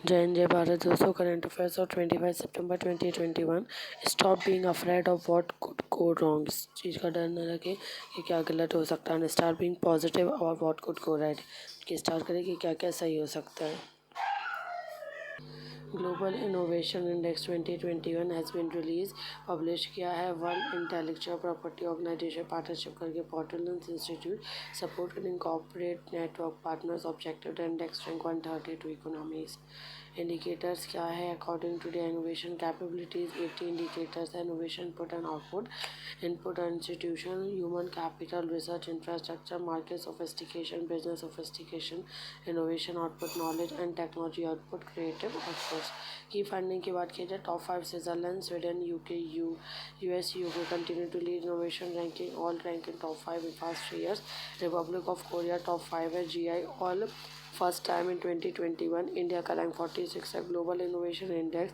जय हिंद जय भारत दोस्तों। करंट अफेयर्स और 25 सितंबर 2021। Stop being afraid of what could go wrong. इस चीज़ का डर न रखें कि क्या गलत हो सकता है। स्टार्ट बीइंग पॉजिटिव और व्हाट कुड गो राइट, कि स्टार्ट करें कि क्या क्या सही हो सकता है। Global innovation index 2021 has been release publish किया है world intellectual property organisation partnership करके portal institute supported corporate network partners objective index rank 132 economies. Indicators क्या है according to the innovation capabilities 80 indicators innovation input and output. Input institution human capital research infrastructure market sophistication business sophistication innovation output knowledge and technology output creative outputs. की funding की बात की जाए top 5 Switzerland Sweden US UK continue to lead innovation ranking all rank in top 5 in past 3 years। Republic of Korea top 5 है। GI all first time in 2021। India का rank 46 है। Global innovation index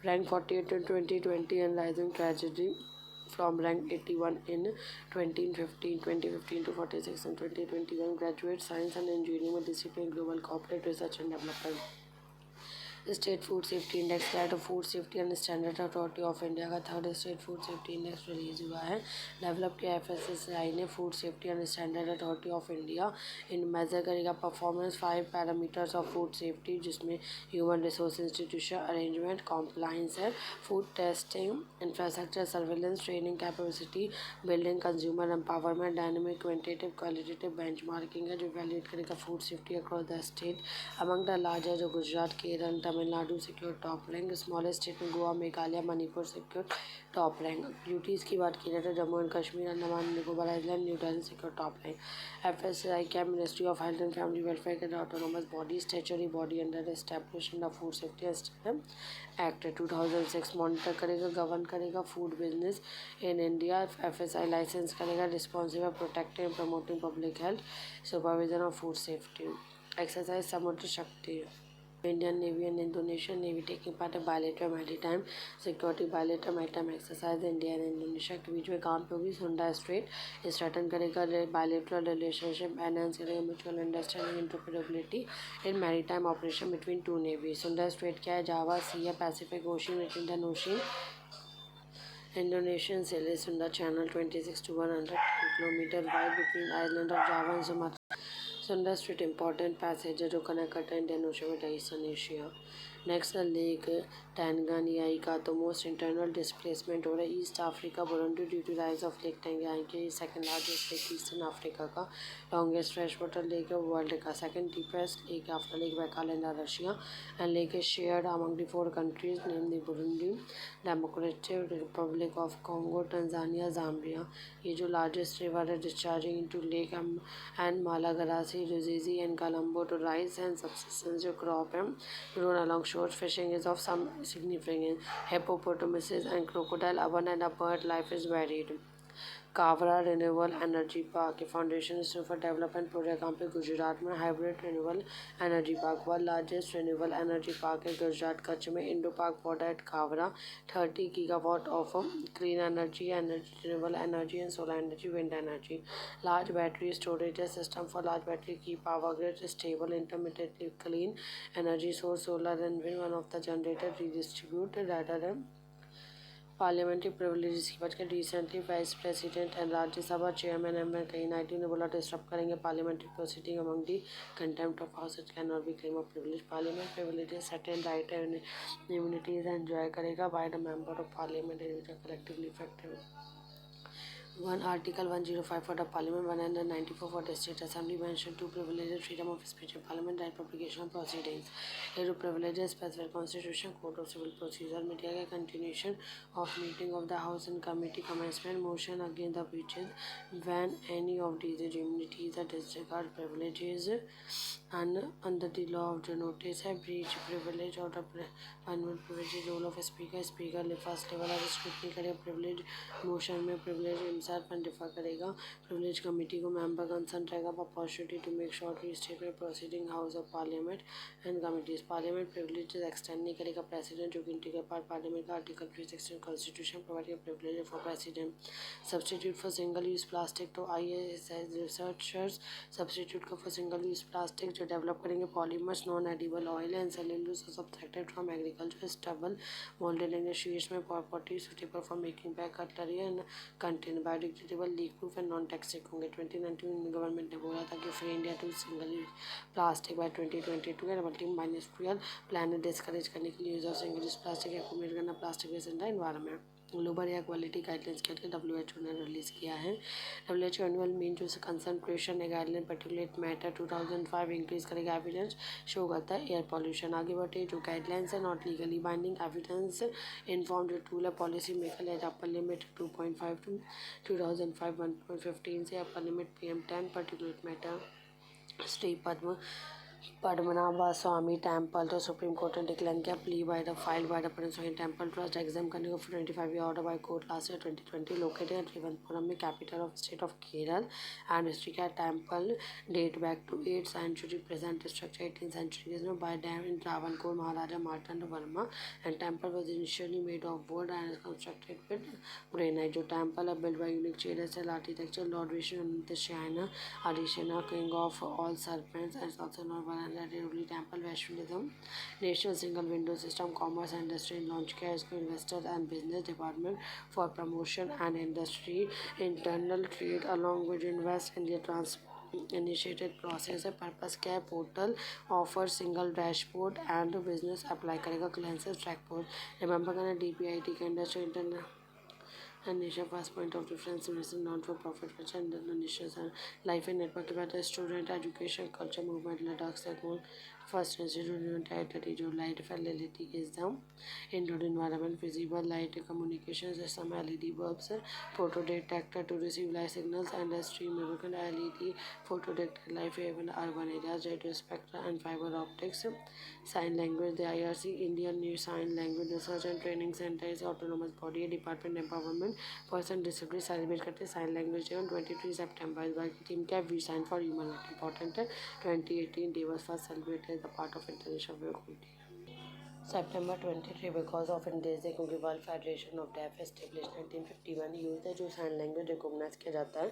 rank 48 in 2020 and rising tragedy from rank 81 in 2015 to 46 in 2021। graduate science and engineering में discipline global corporate research and development। State food safety index क्या है तो food safety and standard authority of India का third state food safety index release हुआ है। Develop किया FSSI ने food safety and standard authority of India in measure करेगा performance 5 parameters of food safety जिसमें human resource institution arrangement compliance है food testing infrastructure surveillance training capacity building consumer empowerment dynamic quantitative qualitative benchmarking है जो valuate करेगा food safety across the state. Among the largest जो Gujarat Kerala Tamil Nadu secure top rank. Smallest state में Goa Meghalaya Manipur secure top rank. UTs की बात की जाए तो Jammu and Kashmir Andaman Nicobar island New Delhi secure top rank. FSI क्या ministry of health and family welfare के autonomous body statutory body under established the food safety act 2006 monitor करेगा govern करेगा food business in India. FSI licence करेगा responsible protecting promoting public health supervision of food safety. Exercise समुद्र शक्ति Indian Navy and Indonesian Navy taking part in bilateral maritime security bilateral maritime exercise India and Indonesia के बीच में काम पे होगी। सुंडा straight straighten करेगा बायलेटरल रिलेशनशिप एनहांस करेगा म्यूचुअल अंडरस्टैंडिंग इंटरप्रेटेबिलिटी इन maritime operation between two navy. सुंडा स्ट्रेट क्या है जावा सी है Pacific ocean Indian ocean Indonesian sailor Sunda Channel 26 to 100 kilometer wide between island of Java and Sumatra। Sunda Strait important passage जो connect करता है Indian Ocean में eastern Asia. Next Lake Tanganyika का तो मोस्ट इंटरनल डिस्प्लेसमेंट हो रहा है East Africa Burundi due to rise of Lake Tanganyika के second largest lake eastern Africa का लॉन्गेस्ट फ्रेश वाटर लेक है वर्ल्ड का second deepest lake after Lake Baikal in Russia and lake is shared among the 4 countries namely Burundi Democratic Republic of Congo Tanzania Zambia. ये जो largest river है discharging into lake and Malagarasi Ruzizi and Kalambo to rice and subsistence जो crop है grown along shore. Fishing is of some significance. Hippopotamuses and crocodile abundant and bird life is varied। Khavda renewable energy park के foundation for development project यहाँ पे गुजरात में hybrid renewable energy park world largest renewable energy park है गुजरात कच्छ में Indo Pak border at Khavda 30 gigawatt of clean energy renewable energy and solar energy wind energy. Large battery storage system for large battery की power grid stable intermediately clean energy source solar and wind one of the generator redistributed rather parliamentary privileges की बात करें recently vice president and Rajya Sabha chairman M Venkaiah Naidu ने बोला disturb करेंगे parliamentary proceeding among the contempt of house it can not be claim of privilege. Parliament privileges certain right and immunities enjoy करेगा by the member of parliament and collectively effective. One Article 105 for the Parliament, 194 for the State Assembly mentioned two privileges: freedom of speech in Parliament and publication of proceedings। ये जो privileges specified Constitution Code of Civil Procedure में दिया गया continuation of meeting of the House and Committee commencement motion against the breaches when any of these immunities are disregard privileges and under the law of the notice है breach privilege or the parliament privilege role of speaker first level of scrutiny करेगा privilege motion में privilege पर differ करेगा। Privilege committee को member concern रहेगा opportunity to make short statement proceeding house of parliament and committees. Parliament privileges extend नहीं करेगा president जो कि इंटीग्रल पार्ट पार्लियामेंट का article 316 constitution provide privilege for president. Substitute for single use plastic तो IAS researchers substitute का for single use plastic जो develop करेंगे polymers, non edible oil and cellulose subtracted from agriculture, stubble, moulded industries में property suitable for making bag, cutlery and contain biodegradable, leak proof and non toxic होंगे। 2019 government ने बोला था कि free India to single use plastic by 2022 and multi ministerial plan ने discourage करने के लिए use of single use plastic accumulate करना plastic waste in the environment. Global air quality guidelines के WHO ने रिलीज़ किया है। WHO एनुअल मीन जो कंसंट्रेशन है गाइडलाइन पर्टिकुलेट मैटर 2005 इंक्रीज करेगा, एविडेंस शो करता है एयर पॉल्यूशन। आगे बढ़े जो गाइडलाइंस है not legally binding, evidence inform जो टूल है पॉलिसी मेकर है अपर लिमिट 2.5 टू 2005 1.15 से upper limit PM10 particulate matter. Shri Padmanabha Swamy temple तो सुप्रीम कोर्ट ने डिक्लेयर किया plea by the file by the prince temple trust exam करने को 25 year order by court last year 2020 located eight Trivendrapuram में capital of state of Kerala and history का temple date back to 8th century present structure 18th century में by dam in Travancore Maharaja Marthanda Varma and temple was initially made of wood and constructed with granite. जो temple है build by unique Cheral architecture lord Vishnu Ananta Shayana Adishana king of all serpents and also non temple Vaishnavism national single window system commerce and industry launch किया इसको investor and business department for promotion and industry internal trade along with invest India transport initiated process है। Purpose क्या है portal offer single dashboard and business apply करेगा क्लाइंसेस ट्रैकबोर्ड। Remember करना DPIIT का industry internal and nation first point of difference in non-for-profit venture and nations and life and network के बाद student education culture movement Ladakh से first institute territory जो light fidelity is the indoor environment visible light communication system LED bulbs photo detector to receive light signals and stream LED photo detector life even urban areas radio spectra and fiber optics sign language the IRC Indian New Sign Language Research and Training Center is autonomous body department empowerment person disability celebrate करते हैं sign language day on 23 सितंबर। इस बार की theme क्या we sign for human right important है। 2018 day was first celebrated as the part of international community September 23 because of Indians day क्योंकि world federation of deaf establish 1951 use है जो sign language recognise किया जाता है।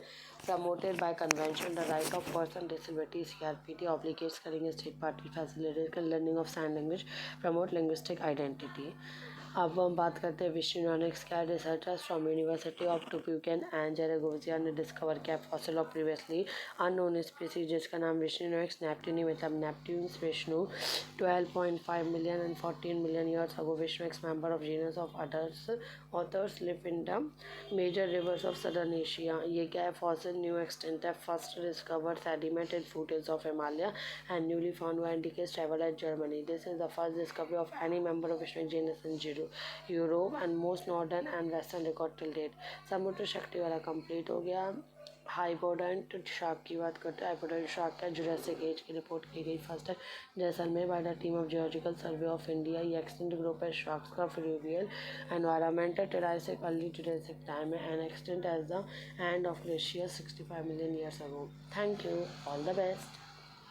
Promoted by convention the right of person disability CRPT ऑब्लिगेट्स करेंगे state party facilitate learning of sign language promote linguistic identity. अब हम बात करते हैं विश्वनिक्स क्या researchers from university of Tübingen and Zaragoza ने डिस्कवर किया fossil of previously unknown species जिसका नाम विश्वनिक्स नेप्ट्यूनी मतलब Neptune's Vishnu 12.5 million and 14 million years ago Vishnuonyx member of genus of otters otters live in the major rivers of southern Asia. ये क्या है fossil new extinct है first discovered sedimented footage of Himalaya and newly found one indicates travel at Germany. This is the first discovery of any member of Vishnuonyx genus in Europe and most northern and western record till date. Samudra Shakti वाला complete हो गया। हाइपोडेंट shark की बात करते हैं। Hybodont shark का Jurassic age की report की गई फर्स्ट है Jaisalmer by the team of geological survey of India. ये एक्सटेंट ग्रुप है शार्क्स का fluvial environment Triassic early Triassic time है and extinct as the end of glacier 65 million years ago. Thank you all the best.